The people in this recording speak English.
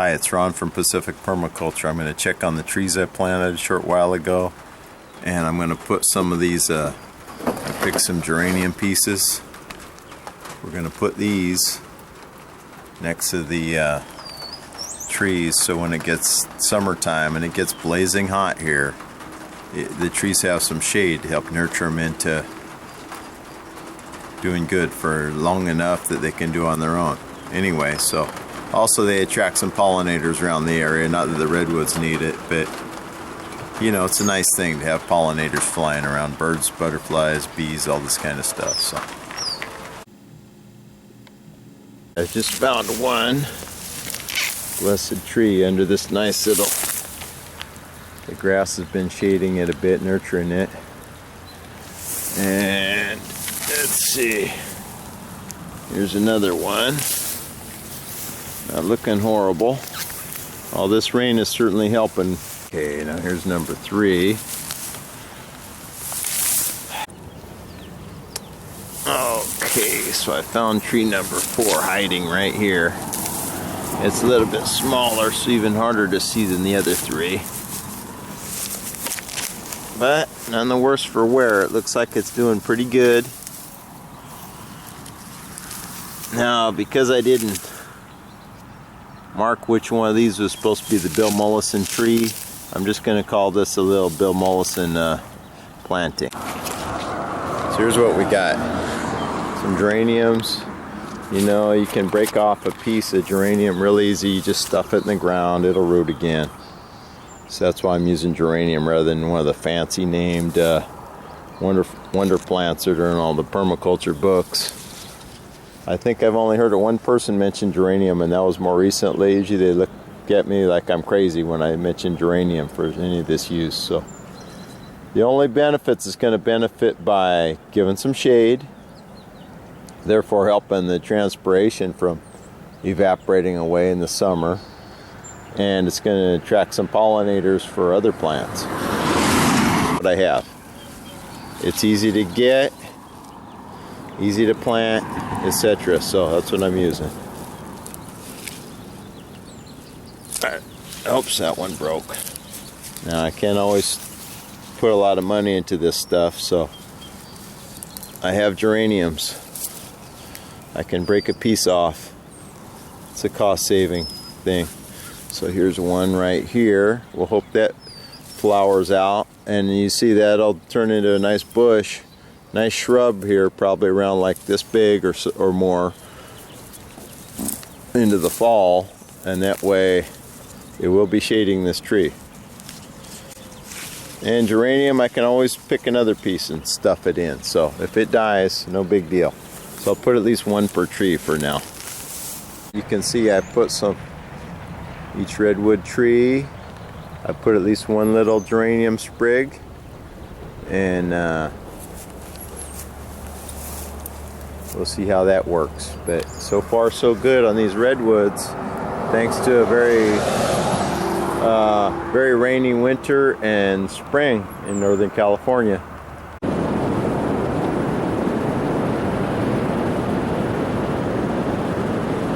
Hi, it's Ron from Pacific Permaculture. I'm going to check on the trees I planted a short while ago, and I'm going to put some of these, I picked some geranium pieces. We're going to put these next to the trees, so when it gets summertime and it gets blazing hot here, the trees have some shade to help nurture them into doing good for long enough that they can do on their own. Anyway, so also they attract some pollinators around the area. Not that the redwoods need it, but you know, it's a nice thing to have pollinators flying around, birds, butterflies, bees, all this kind of stuff. So I just found one blessed tree under this nice little, the grass has been shading it a bit, nurturing it. And let's see, here's another one. Not looking horrible. All this rain is certainly helping. Okay, now here's number 3. Okay, so I found tree number 4 hiding right here. It's a little bit smaller, so even harder to see than the other 3. But none the worse for wear. It looks like it's doing pretty good. Now, because I didn't mark which one of these was supposed to be the Bill Mollisson tree, I'm just going to call this a little Bill Mollisson planting. So here's what we got. Some geraniums. You know, you can break off a piece of geranium real easy. You just stuff it in the ground, it'll root again. So that's why I'm using geranium rather than one of the fancy named wonder plants that are in all the permaculture books. I think I've only heard of one person mention geranium, and that was more recently. Usually they look at me like I'm crazy when I mention geranium for any of this use. So the only benefits is going to benefit by giving some shade, therefore helping the transpiration from evaporating away in the summer, and it's going to attract some pollinators for other plants. What I have, it's easy to get, easy to plant, etc. So that's what I'm using. Oops, that one broke. Now I can't always put a lot of money into this stuff, so I have geraniums. I can break a piece off. It's a cost-saving thing. So here's one right here. We'll hope that flowers out, and you see that'll turn into a nice bush, nice shrub here, probably around like this big or more into the fall, and that way it will be shading this tree. And geranium, I can always pick another piece and stuff it in, so if it dies, no big deal. So I'll put at least one per tree for now. You can see I put some, each redwood tree, I put at least one little geranium sprig, and we'll see how that works. But so far so good on these redwoods, thanks to a very rainy winter and spring in Northern California.